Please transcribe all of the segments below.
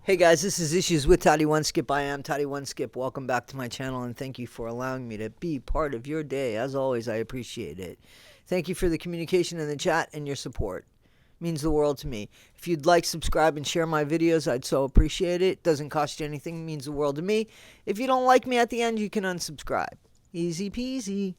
Hey guys, this is Issues with Toddy One Skip. I am Toddy One Skip. Welcome back to my channel and thank you for allowing me to be part of your day. As always, I appreciate it. Thank you for the communication in the chat and your support. It means the world to me. If you'd like, subscribe, and share my videos, I'd so appreciate it. Doesn't cost you anything, means the world to me. If you don't like me at the end, you can unsubscribe. Easy peasy.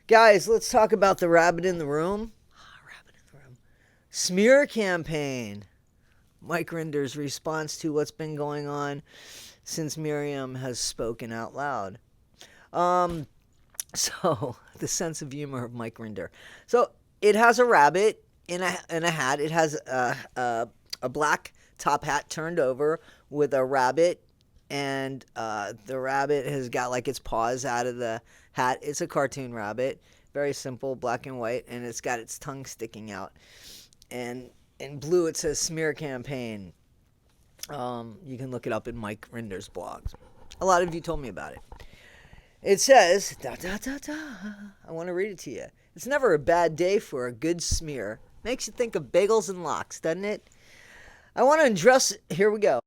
Guys, let's talk about the rabbit in the room. Rabbit in the room. Smear campaign. Mike Rinder's response to what's been going on since Mirriam has spoken out loud. So the sense of humor of Mike Rinder. So it has a rabbit in a hat. It has a black top hat turned over with a rabbit, and the rabbit has got like its paws out of the hat. It's a cartoon rabbit, very simple, black and white, and it's got its tongue sticking out. And in blue, it says smear campaign. You can look it up in Mike Rinder's blogs. A lot of you told me about it. It says, da, da, da, da. I want to read it to you. It's never a bad day for a good smear. Makes you think of bagels and lox, doesn't it? I want to address, here we go.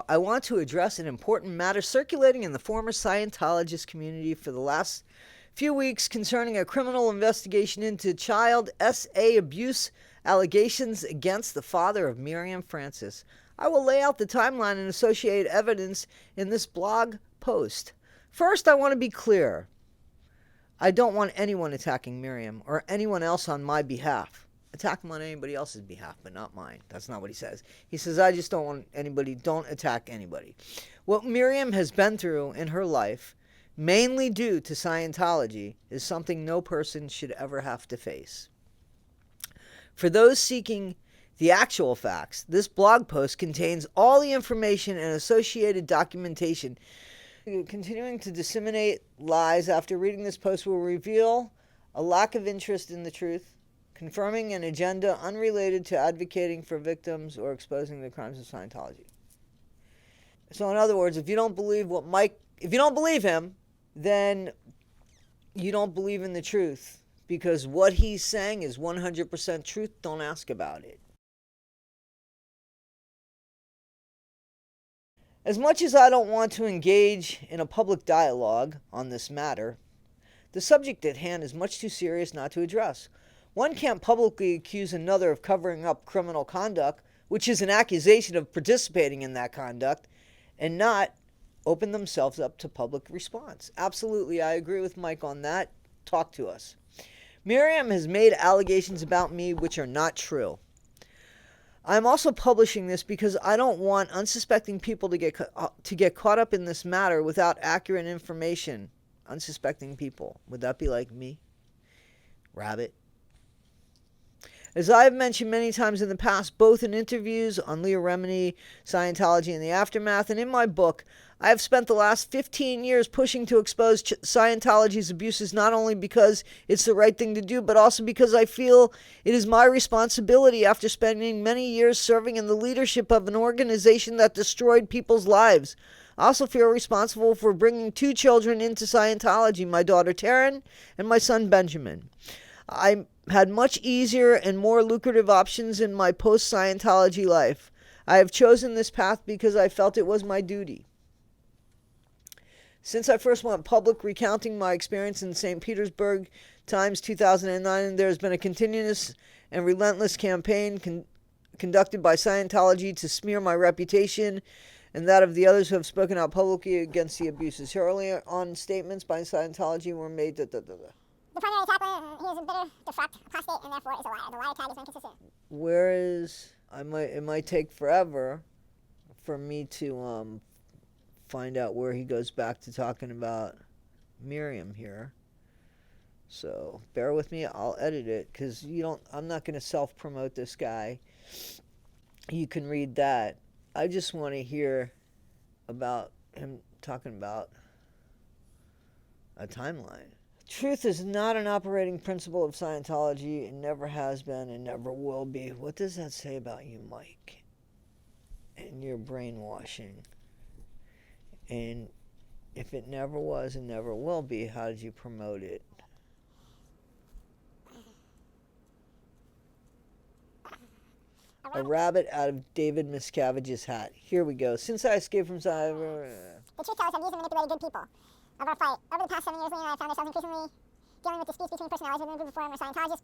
I want to address an important matter circulating in the former Scientologist community for the last few weeks concerning a criminal investigation into child SA abuse allegations against the father of Mirriam Francis. I will lay out the timeline and associated evidence in this blog post. First, I want to be clear. I don't want anyone attacking Mirriam or anyone else on my behalf. Attack him on anybody else's behalf, but not mine. That's not what he says. He says, I just don't want anybody, don't attack anybody. What Mirriam has been through in her life, mainly due to Scientology, is something no person should ever have to face. For those seeking the actual facts, this blog post contains all the information and associated documentation. Continuing to disseminate lies after reading this post will reveal a lack of interest in the truth, confirming an agenda unrelated to advocating for victims or exposing the crimes of Scientology. So in other words, if you don't believe if you don't believe him, then you don't believe in the truth, because what he's saying is 100% truth. Don't ask about it. As much as I don't want to engage in a public dialogue on this matter, the subject at hand is much too serious not to address. One can't publicly accuse another of covering up criminal conduct, which is an accusation of participating in that conduct, and not open themselves up to public response. Absolutely, I agree with Mike on that. Talk to us. Mirriam has made allegations about me which are not true. I'm also publishing this because I don't want unsuspecting people to get caught up in this matter without accurate information. Unsuspecting people. Would that be like me? Rabbit? As I have mentioned many times in the past, both in interviews on Leah Remini, Scientology and the Aftermath, and in my book, I have spent the last 15 years pushing to expose Scientology's abuses, not only because it's the right thing to do, but also because I feel it is my responsibility after spending many years serving in the leadership of an organization that destroyed people's lives. I also feel responsible for bringing 2 children into Scientology, my daughter Taryn and my son Benjamin. I had much easier and more lucrative options in my post-Scientology life. I have chosen this path because I felt it was my duty. Since I first went public recounting my experience in St. Petersburg Times 2009, there has been a continuous and relentless campaign conducted by Scientology to smear my reputation and that of the others who have spoken out publicly against the abuses. Earlier on, statements by Scientology were made that the primary chaplain, he is a bitter, deflect, apostate, and therefore is a liar. The liar tag is inconsistent. Whereas it might take forever for me to find out where he goes back to talking about Mirriam here. So bear with me. I'll edit it because I'm not going to self-promote this guy. You can read that. I just want to hear about him talking about a timeline. Truth is not an operating principle of Scientology. It never has been and never will be. What does that say about you, Mike? And your brainwashing. And if it never was and never will be, how did you promote it? A rabbit out of David Miscavige's hat. Here we go. Since I escaped from cyber... The truth tellers have used and manipulated good people. Of our fight. Over the past 7 years, Lee and I have found ourselves increasingly dealing with disputes between personalities within the group of former Scientologists.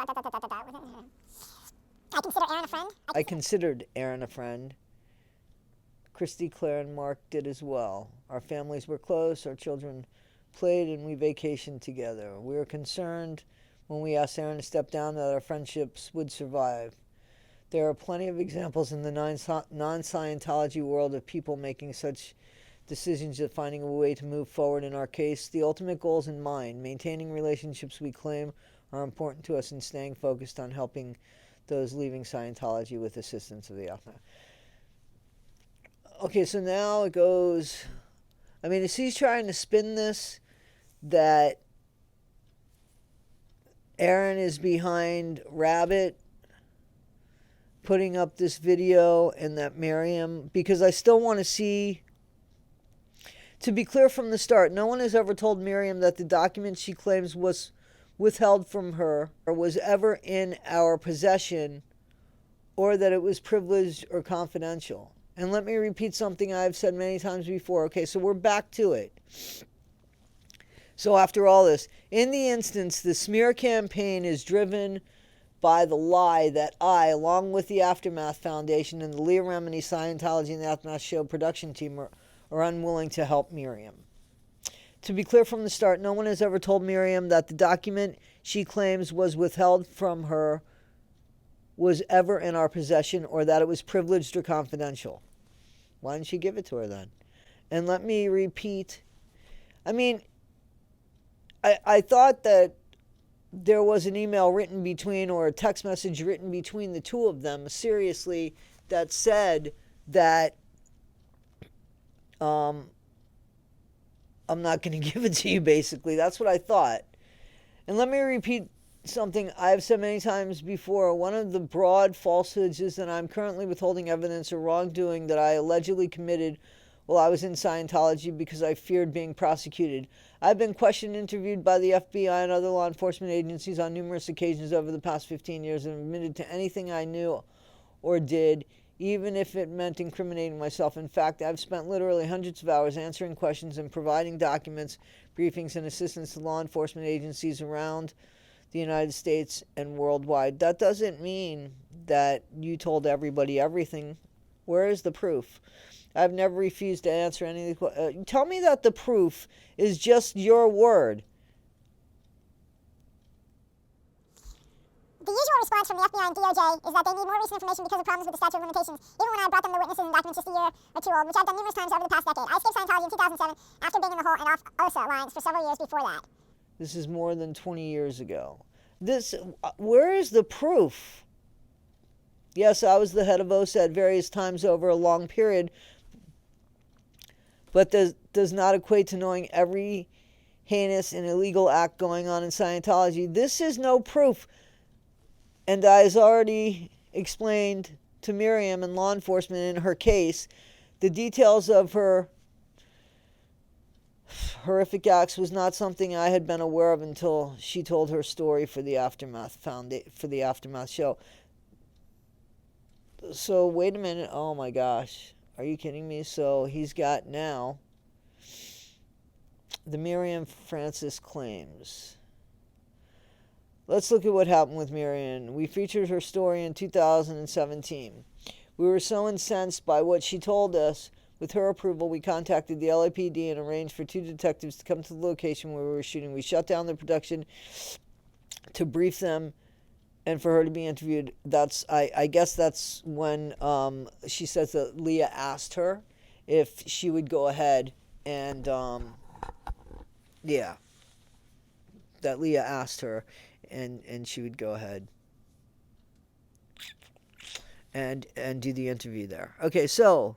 I consider Aaron a friend. I considered Aaron a friend. Christy, Claire, and Mark did as well. Our families were close, our children played, and we vacationed together. We were concerned when we asked Aaron to step down that our friendships would survive. There are plenty of examples in the non-Scientology world of people making such decisions and finding a way to move forward. In our case, the ultimate goal is in mind. Maintaining relationships we claim are important to us and staying focused on helping those leaving Scientology with assistance of the aftermath. Okay, so now it goes... I mean, is he trying to spin this that Aaron is behind Rabbit putting up this video and that Mirriam... Because I still want to see... To be clear from the start, no one has ever told Mirriam that the document she claims was withheld from her or was ever in our possession or that it was privileged or confidential. And let me repeat something I've said many times before. Okay, so we're back to it. So after all this, in the instance, the smear campaign is driven by the lie that I, along with the Aftermath Foundation and the Leah Remini Scientology and the Aftermath Show production team, are unwilling to help Mirriam. To be clear from the start, no one has ever told Mirriam that the document she claims was withheld from her was ever in our possession or that it was privileged or confidential. Why didn't she give it to her then? And let me repeat. I mean, I thought that there was an email written between or a text message written between the two of them, seriously, that said that I'm not going to give it to you, basically. That's what I thought. And let me repeat something I've said many times before. One of the broad falsehoods is that I'm currently withholding evidence or wrongdoing that I allegedly committed while I was in Scientology because I feared being prosecuted. I've been questioned and interviewed by the FBI and other law enforcement agencies on numerous occasions over the past 15 years and admitted to anything I knew or did, even if it meant incriminating myself. In fact, I've spent literally hundreds of hours answering questions and providing documents, briefings, and assistance to law enforcement agencies around the United States and worldwide. That doesn't mean that you told everybody everything. Where is the proof? I've never refused to answer any of the questions. Tell me that the proof is just your word. The usual response from the FBI and DOJ is that they need more recent information because of problems with the statute of limitations, even when I brought them the witnesses and documents just a year or two old, which I've done numerous times over the past decade. I escaped Scientology in 2007 after being in the Hole and off OSA lines for several years before that. This is more than 20 years ago. Where is the proof? Yes, I was the head of OSA at various times over a long period, but does not equate to knowing every heinous and illegal act going on in Scientology. This is no proof. And as already explained to Mirriam and law enforcement in her case, the details of her horrific acts was not something I had been aware of until she told her story for the Aftermath show. So wait a minute. Oh my gosh. Are you kidding me? So he's got now the Mirriam Francis claims. Let's look at what happened with Mirriam. We featured her story in 2017. We were so incensed by what she told us. With her approval, we contacted the LAPD and arranged for 2 detectives to come to the location where we were shooting. We shut down the production to brief them and for her to be interviewed. I guess that's when she says that Leah asked her if she would go ahead and, that Leah asked her and she would go ahead and do the interview there. Okay, so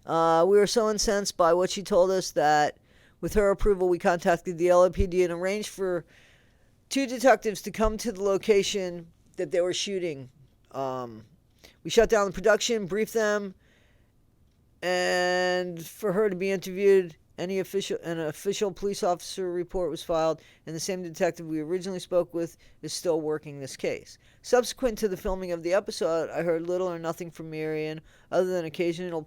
we were so incensed by what she told us that with her approval, we contacted the LAPD and arranged for 2 detectives to come to the location that they were shooting. We shut down the production, briefed them, and for her to be interviewed an official police officer report was filed, and the same detective we originally spoke with is still working this case. Subsequent to the filming of the episode, I heard little or nothing from Mirriam other than occasional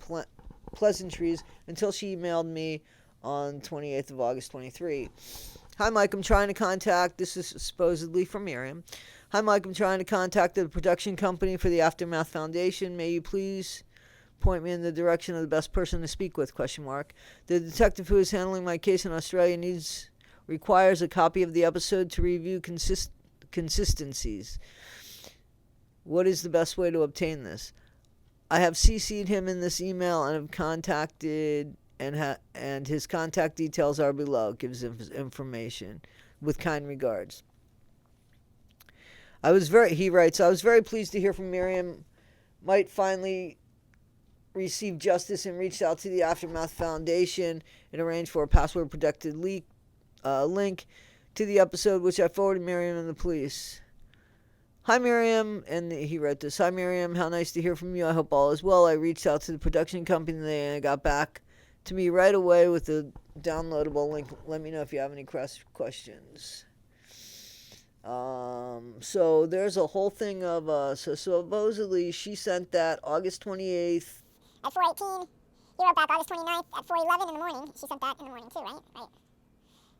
pleasantries until she emailed me on 28th of August 23. Hi, Mike. I'm trying to contact. This is supposedly from Mirriam. Hi, Mike. I'm trying to contact the production company for the Aftermath Foundation. May you please point me in the direction of the best person to speak with? ? The detective who is handling my case in Australia requires a copy of the episode to review consistencies. What is the best way to obtain this? I have CC'd him in this email and have contacted, and his contact details are below. Gives information. With kind regards. He writes, I was very pleased to hear from Mirriam might finally receive justice and reached out to the Aftermath Foundation and arranged for a password protected link to the episode, which I forwarded Mirriam and the police. Hi, Mirriam, and he wrote this. Hi, Mirriam, how nice to hear from you. I hope all is well. I reached out to the production company and they got back to me right away with a downloadable link. Let me know if you have any questions. So there's a whole thing of, so supposedly she sent that August 28th. At 4:18, he wrote back August 29th at 4:11 in the morning. She sent that in the morning too, right? Right.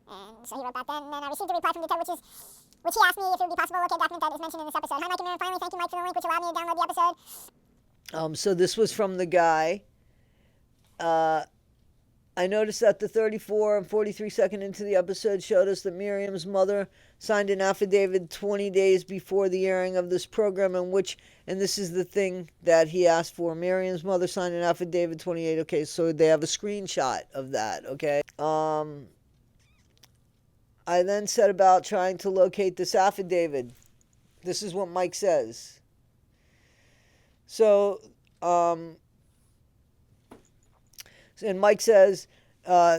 And so he wrote back then, and then I received a reply from the detective, which he asked me if it would be possible to locate a document that is mentioned in this episode. Hi, Mike and Mirriam. Finally, thank you, Mike, for the link, which allowed me to download the episode. So this was from the guy. I noticed that the 34 and 43 second into the episode showed us that Mirriam's mother signed an affidavit 20 days before the airing of this program in which, and this is the thing that he asked for, Mirriam's mother signed an affidavit 28, okay, so they have a screenshot of that, okay. I then set about trying to locate this affidavit. This is what Mike says. So, and Mike says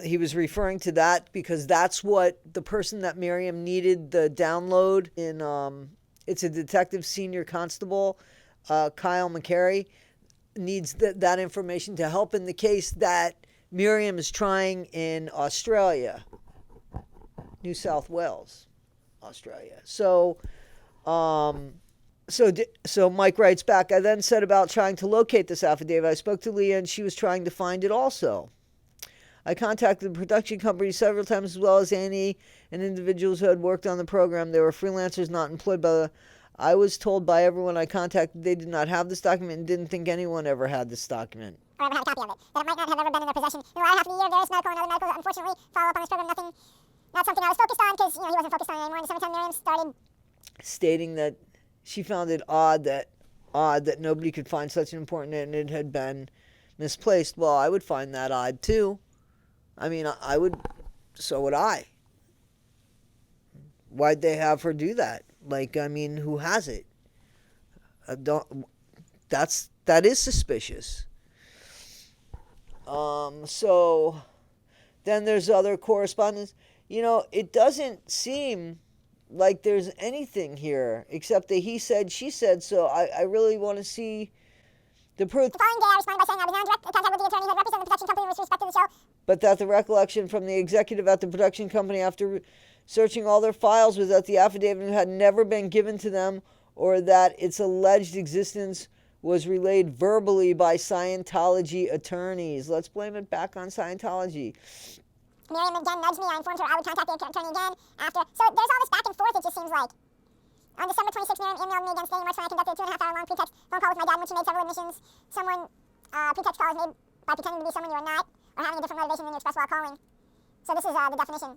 he was referring to that because that's what the person that Mirriam needed the download in. It's a detective senior constable, Kyle McCary, needs that information to help in the case that Mirriam is trying in Australia, New South Wales, Australia. So Mike writes back, I then set about trying to locate this affidavit. I spoke to Leah and she was trying to find it also. I contacted the production company several times as well as Annie and individuals who had worked on the program. They were freelancers not employed by the... I was told by everyone I contacted they did not have this document and didn't think anyone ever had this document. Or ever had a copy of it. That it might not have ever been in their possession. In the latter half of the year, various medical and other medical, unfortunately, follow up on this program. Not something I was focused on because, he wasn't focused on it anymore. In the summertime, Mirriam started... stating that she found it odd that nobody could find such an important and it had been misplaced. Well, I would find that odd too. I mean, I would. So would I. Why'd they have her do that? Like, I mean, who has it? That is suspicious. So then there's other correspondence. It doesn't seem like there's anything here except that he said, she said, so I really want to see the proof. The following day, I responded by saying I was now in direct contact with the attorney who had represented the production company with respect to the show. But that the recollection from the executive at the production company after searching all their files was that the affidavit had never been given to them or that its alleged existence was relayed verbally by Scientology attorneys. Let's blame it back on Scientology. Mirriam again nudged me. I informed her I would contact the attorney again after. So there's all this back and forth, it just seems like. On December 26th, Mirriam emailed me again stating March when I conducted a 2.5-hour-long pretext phone call with my dad in which he made several admissions. Pretext call is made by pretending to be someone you are not or having a different motivation than you express while calling. So this is the definition.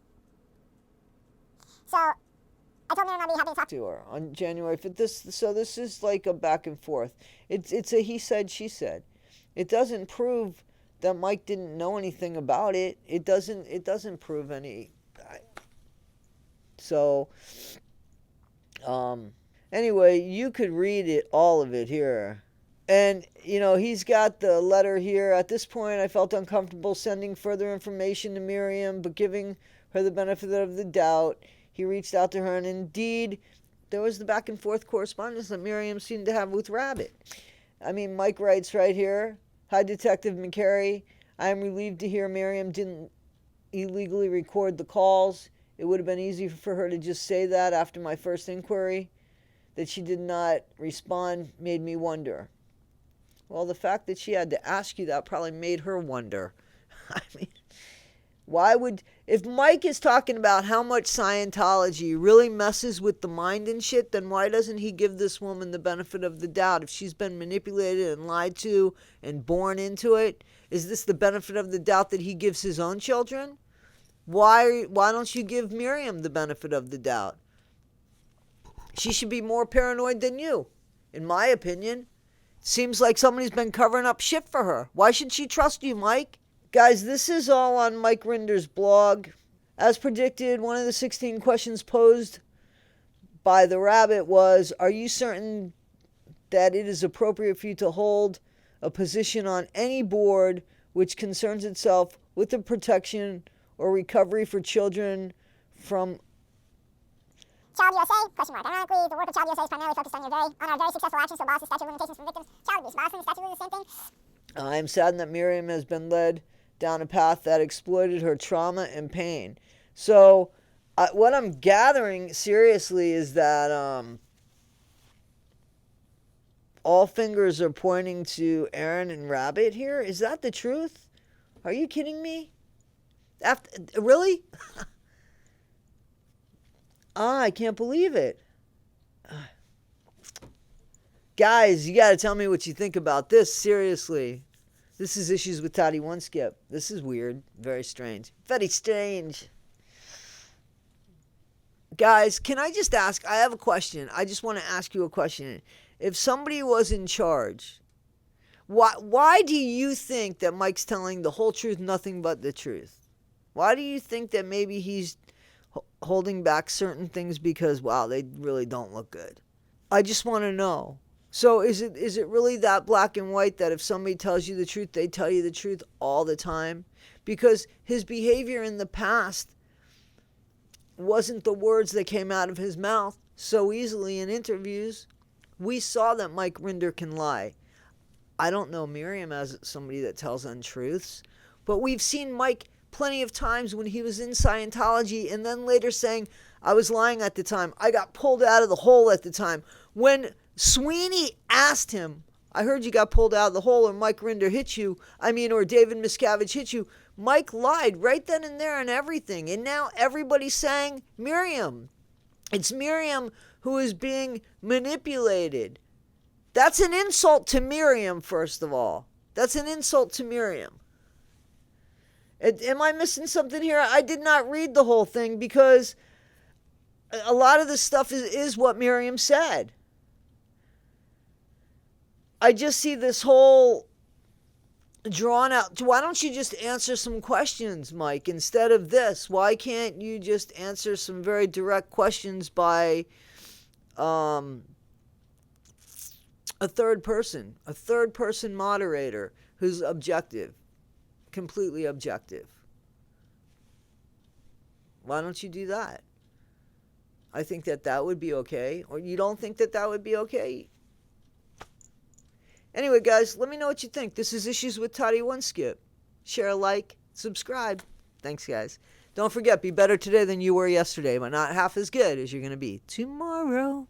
So I told Mirriam I'd be happy to talk to her on January 5th. This is like a back and forth. It's a he said, she said. It doesn't prove that Mike didn't know anything about it. It doesn't prove any. So, anyway, you could read all of it here. And, he's got the letter here. At this point, I felt uncomfortable sending further information to Mirriam, but giving her the benefit of the doubt, he reached out to her, and indeed, there was the back and forth correspondence that Mirriam seemed to have with Rabbit. I mean, Mike writes right here, Hi, Detective McCary. I am relieved to hear Mirriam didn't illegally record the calls. It would have been easy for her to just say that after my first inquiry. That she did not respond made me wonder. Well, the fact that she had to ask you that probably made her wonder. I mean, if Mike is talking about how much Scientology really messes with the mind and shit, then why doesn't he give this woman the benefit of the doubt? If she's been manipulated and lied to and born into it, is this the benefit of the doubt that he gives his own children? Why don't you give Mirriam the benefit of the doubt? She should be more paranoid than you, in my opinion. Seems like somebody's been covering up shit for her. Why should she trust you, Mike? Guys, this is all on Mike Rinder's blog. As predicted, one of the 16 questions posed by the rabbit was, are you certain that it is appropriate for you to hold a position on any board which concerns itself with the protection or recovery for children from Child USA, question mark. Ironically, the work of Child USA is primarily focused on our very successful actions to abolish the statute of limitations for victims. Child abuse. Abolishing the statute is the same thing. I am saddened that Mirriam has been led down a path that exploited her trauma and pain. So, what I'm gathering seriously is that all fingers are pointing to Aaron and Rabbit here. Is that the truth? Are you kidding me? Really? I can't believe it. Guys, you got to tell me what you think about this. Seriously. This is Issues with Toddy One Skip. This is weird. Very strange. Very strange. Guys, can I just ask? I have a question. I just want to ask you a question. If somebody was in charge, why do you think that Mike's telling the whole truth, nothing but the truth? Why do you think that maybe he's holding back certain things because, wow, they really don't look good? I just want to know. So is it really that black and white that if somebody tells you the truth, they tell you the truth all the time? Because his behavior in the past wasn't the words that came out of his mouth so easily in interviews. We saw that Mike Rinder can lie. I don't know Mirriam as somebody that tells untruths, but we've seen Mike plenty of times when he was in Scientology and then later saying, I was lying at the time. I got pulled out of the hole at the time. When Sweeney asked him, I heard you got pulled out of the hole or Mike Rinder hit you, or David Miscavige hit you, Mike lied right then and there and everything. And now everybody's saying Mirriam. It's Mirriam who is being manipulated. That's an insult to Mirriam, first of all. That's an insult to Mirriam. Am I missing something here? I did not read the whole thing because a lot of this stuff is what Mirriam said. I just see this whole drawn out. Why don't you just answer some questions, Mike, instead of this? Why can't you just answer some very direct questions by a third person moderator who's objective, completely objective? Why don't you do that? I think that would be okay. Or you don't think that would be okay? Anyway, guys, let me know what you think. This is Issues with Toddy One Skip. Share, like, subscribe. Thanks, guys. Don't forget, be better today than you were yesterday, but not half as good as you're going to be tomorrow.